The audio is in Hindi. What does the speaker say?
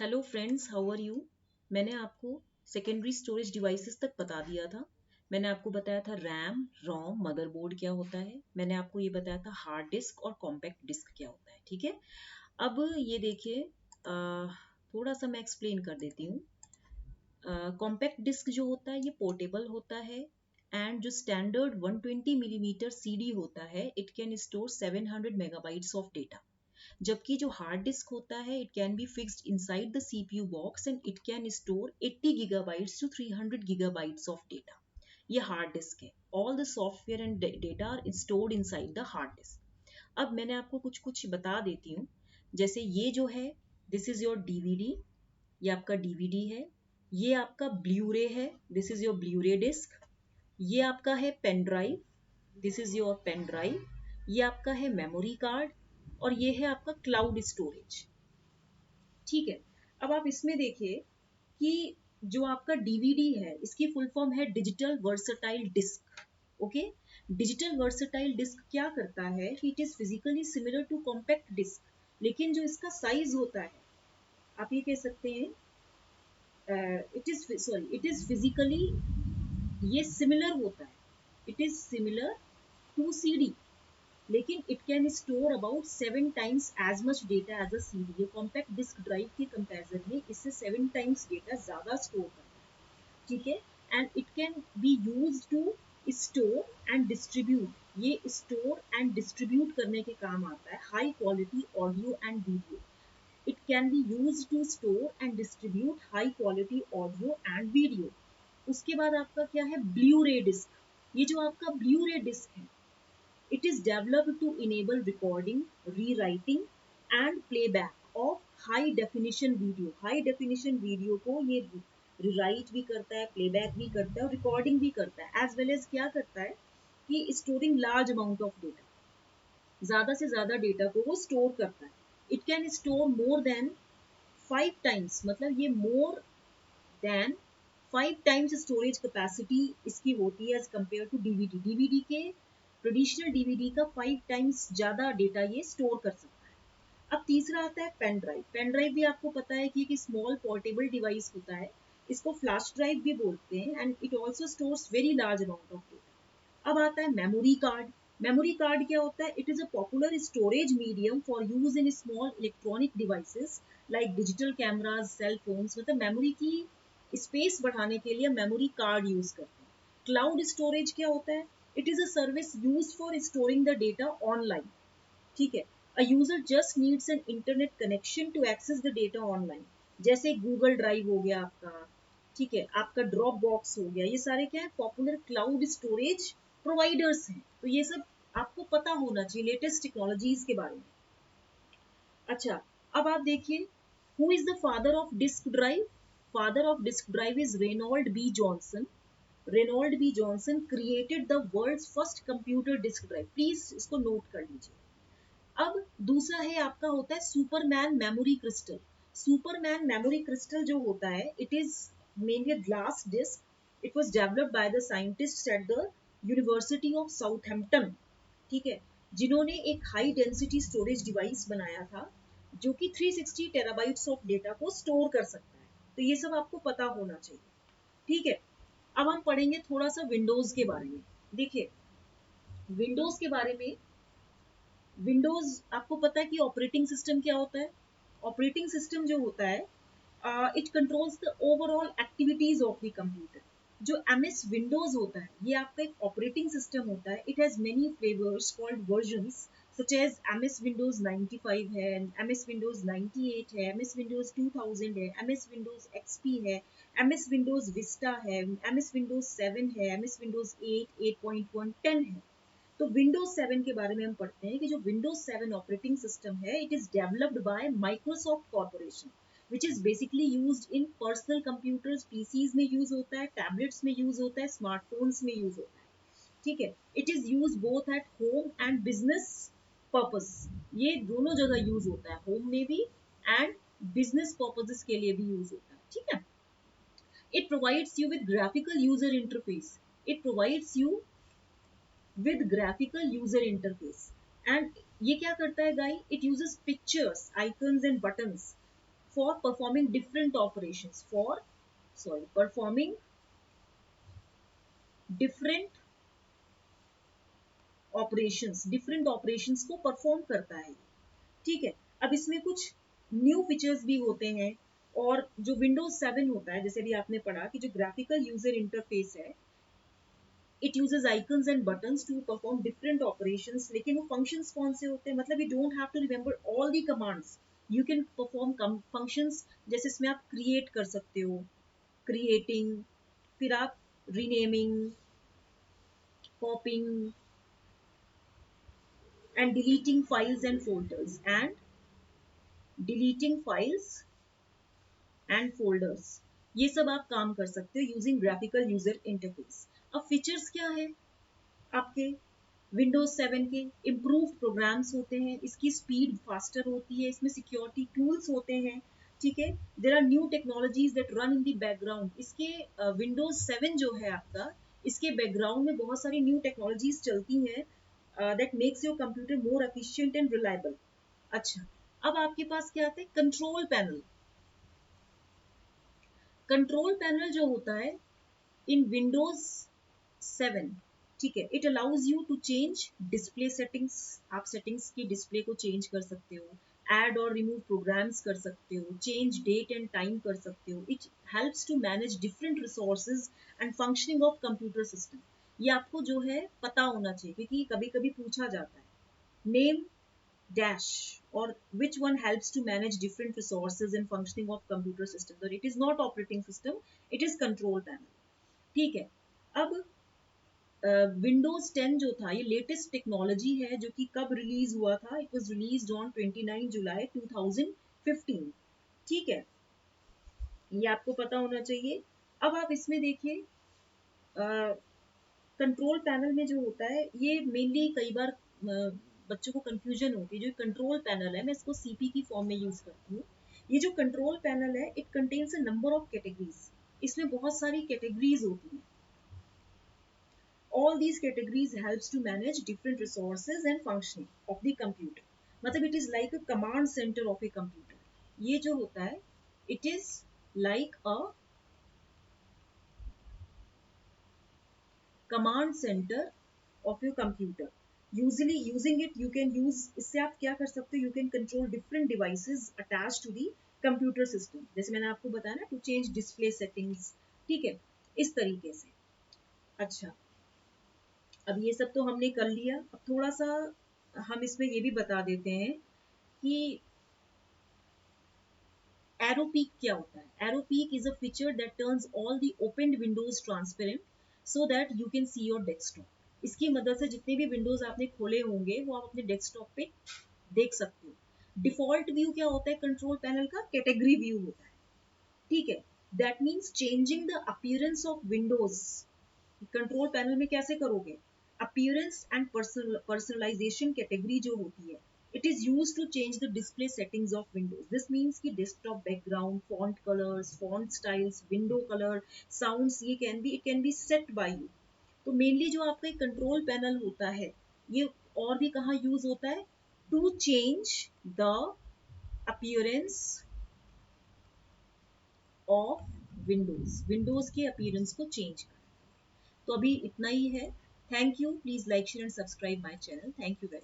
Hello friends, how are you. मैंने आपको सेकेंडरी स्टोरेज डिवाइसेस तक बता दिया था। मैंने आपको बताया था रैम, रोम, मदरबोर्ड क्या होता है। मैंने आपको ये बताया था हार्ड डिस्क और कॉम्पैक्ट डिस्क क्या होता है। ठीक है, अब ये देखिए, थोड़ा सा मैं एक्सप्लेन कर देती हूँ। कॉम्पैक्ट डिस्क जो होता है ये पोर्टेबल होता है एंड जो स्टैंडर्ड 120 मिलीमीटर सीडी होता है it can store 700 megabytes of data. जबकि जो हार्ड डिस्क होता है it can be fixed inside the CPU box and it can store 80 gigabytes to 300 gigabytes of data. ये हार्ड डिस्क है। All the software and data are stored inside the hard disk. अब मैंने आपको कुछ कुछ बता देती हूँ। जैसे ये जो है, दिस इज योर डीवीडी, ये आपका डीवीडी है। ये आपका ब्लूरे है, this is your Blu-ray disc. ये आपका है pen drive, this is your pen drive. ये आपका है मेमोरी कार्ड और ये है आपका क्लाउड स्टोरेज। ठीक है, अब आप इसमें देखिए कि जो आपका डीवीडी है इसकी फुल फॉर्म है digital versatile disc. Okay, digital versatile disc क्या करता है कि it is physically similar to compact disc, लेकिन जो इसका साइज होता है, आप ये कह सकते हैं, इट इज फिजिकली ये सिमिलर होता है, it is similar to CD, लेकिन it can store about 7 times as much data as a CD. ये कॉम्पैक्ट डिस्क ड्राइव के कंपैरिजन में इससे 7 टाइम्स डेटा ज्यादा स्टोर करता है। ठीक है, and it can be use to store and distribute. ये स्टोर एंड डिस्ट्रीब्यूट करने के काम आता है high quality audio and video. It can be use to store and distribute high quality audio and video. उसके बाद आपका क्या है, ब्लू रे डिस्क। ये जो आपका ब्लू रे डिस्क है, it is developed to enable recording, rewriting and playback of high definition video। high definition video को ये rewrite भी करता है, playback भी करता है और recording भी करता है, as well as क्या करता है कि storing large amount of data, ज्यादा से ज्यादा डेटा को वो स्टोर करता है। It can store more than 5 times, मतलब ये more than 5 times storage capacity इसकी होती है as compare to DVD. DVD के, ट्रेडिशनल डीवीडी का 5 टाइम्स ज्यादा डेटा ये स्टोर कर सकता है। अब तीसरा आता है पेन ड्राइव। पेन ड्राइव भी आपको पता है कि एक स्मॉल पोर्टेबल डिवाइस होता है, इसको फ्लैश ड्राइव भी बोलते हैं and it also stores very large amount of data. अब आता है मेमोरी कार्ड। मेमोरी कार्ड क्या होता है, it is a popular storage medium for use in small electronic devices like digital cameras, cell phones. मतलब मेमोरी की स्पेस बढ़ाने के लिए मेमोरी कार्ड यूज करते हैं। क्लाउड स्टोरेज क्या होता है, it is a service use for storing the data online. ठीक है, a user just needs an internet connection to access the data online. जैसे गूगल ड्राइव हो गया आपका, ठीक है, आपका ड्रॉप बॉक्स हो गया, ये सारे क्या है, पॉपुलर क्लाउड स्टोरेज प्रोवाइडर्स हैं। तो ये सब आपको पता होना चाहिए लेटेस्ट टेक्नोलॉजीज के बारे में। अच्छा, अब आप देखिए, who is the father of disk drive. Father of disk drive is Reynold B Johnson. Reynold B Johnson created the world's first computer disk drive. Please इसको नोट कर लीजिए। अब दूसरा है आपका होता है Superman memory crystal. Superman memory crystal जो होता है, it is mainly glass disc. It was developed by the scientists at the University of Southampton. ठीक है, जिन्होंने एक हाई डेंसिटी स्टोरेज डिवाइस बनाया था जो कि 360 टेराबाइट्स ऑफ डेटा को स्टोर कर सकता है। तो ये सब आपको पता होना चाहिए। ठीक है, अब हम पढ़ेंगे थोड़ा सा विंडोज के बारे में। देखिए, विंडोज के बारे में, विंडोज आपको पता है कि ऑपरेटिंग सिस्टम क्या होता है। ऑपरेटिंग सिस्टम जो होता है, it controls the overall activities of the computer. जो एमएस विंडोज होता है ये आपका एक ऑपरेटिंग सिस्टम होता है। It has many flavours called versions such as MS Windows 95 है, एमएस विंडोज 98 है, एमएस विंडोज 2000 है, एमएस विंडोज एक्सपी है, एमएस विंडोज विस्टा है, एमएस विंडोज 7 है, एमएस विंडोज 8, 8.1, 10 है। तो विंडोज 7 के बारे में हम पढ़ते हैं कि जो विंडोज 7 ऑपरेटिंग सिस्टम है, it is developed by Microsoft corporation, which is basically used in personal computers, PCs में यूज होता है, टैबलेट्स में यूज होता है, स्मार्टफोन्स में यूज होता है। ठीक है, it is use both at home and business purpose. ये दोनों जगह यूज होता है, होम में भी एंड बिजनेस पर्पसेस के लिए भी यूज होता है। ठीक है, it provides you with graphical user interface. It provides you with graphical user interface and ये क्या करता है गाई, it uses pictures, icons and buttons for performing different operations, performing different different operations को परफॉर्म करता है। ठीक है, अब इसमें कुछ न्यू फीचर्स भी होते हैं। और जो विंडोज 7 होता है, जैसे भी आपने पढ़ा कि जो ग्राफिकल यूजर इंटरफेस है, it uses icons and buttons to perform different operations. लेकिन वो फंक्शंस कौन से होते हैं, मतलब you don't have to remember all the commands, you can perform functions. जैसे इसमें आप क्रिएट कर सकते हो, क्रिएटिंग, फिर आप renaming, कॉपिंग and deleting files and folders and deleting files and folders, ये सब आप काम कर सकते हो यूजिंग ग्राफिकल यूजर इंटरफेस। अब फीचर्स क्या है आपके विंडोज 7 के, इम्प्रूव्ड प्रोग्राम्स होते हैं, इसकी स्पीड फास्टर होती है, इसमें सिक्योरिटी टूल्स होते हैं। ठीक है, there are new technologies that run in the background. इसके विंडोज 7 जो है आपका, इसके बैकग्राउंड में बहुत सारी न्यू टेक्नोलॉजीज चलती हैं that makes your computer more efficient and reliable. अच्छा, अब आपके पास क्या आता है, कंट्रोल पैनल। कंट्रोल पैनल जो होता है इन विंडोज 7, ठीक है, it allows you to change display settings. आप सेटिंग्स की डिस्प्ले को चेंज कर सकते हो, ऐड और रिमूव प्रोग्राम्स कर सकते हो, चेंज डेट एंड टाइम कर सकते हो। It helps to manage different resources and functioning of computer system. ये आपको जो है पता होना चाहिए, क्योंकि कभी कभी पूछा जाता है, name dash or which one helps to manage different resources and functioning of computer system, so it is not operating system, it is control panel। ठीक है, अब विंडोज 10 जो था, ये लेटेस्ट टेक्नोलॉजी है, जो कि कब रिलीज हुआ था, इट वाज रिलीज्ड ऑन 29 जुलाई 2015। ठीक है, ये आपको पता होना चाहिए। अब आप इसमें देखिए, कंट्रोल पैनल में जो होता है, ये मेनली कई बार बच्चों को कंफ्यूजन होती है। जो कंट्रोल पैनल है, मैं इसको सीपी की फॉर्म में यूज करती हूँ। ये जो कंट्रोल पैनल है, it contains a number of categories. इसमें बहुत सारी कैटेगरीज होती हैं। All these categories helps to manage different resources and functioning of the computer। मतलब it is like a command center of a computer। ये जो होता है, it is like a command center of your computer। Usually using it, you can use, इससे आप क्या कर सकते हो, you can control different devices attached to the computer system। जैसे मैंने आपको बताया ना, to change display settings। ठीक है, इस तरीके से। अच्छा, अब ये सब तो हमने कर लिया। अब थोड़ा सा हम इसमें ये भी बता देते हैं कि एरो पीक क्या होता है। Arrow peak is a feature that turns all the opened Windows transparent so that you can see your desktop. इसकी मदद से जितने भी विंडोज आपने खोले होंगे, वो आप अपने डेस्कटॉप पे देख सकते हो। डिफॉल्ट व्यू क्या होता है कंट्रोल पैनल का, कैटेगरी व्यू होता है। ठीक है, that means changing the appearance of Windows. Control panel में कैसे करोगे, अपीयरेंस एंड पर्सनलाइजेशन कैटेगरी जो होती है, it is used to change the display settings of windows। this means कि desktop background, font colors, font styles, window color, sounds, ये it can be set by you। तो mainly जो आपका कंट्रोल पैनल होता है, ये और भी कहाँ यूज होता है, to change the appearance of Windows के अपीयरेंस को चेंज कर। तो अभी इतना ही है। Thank you, please like share and subscribe my channel. Thank you very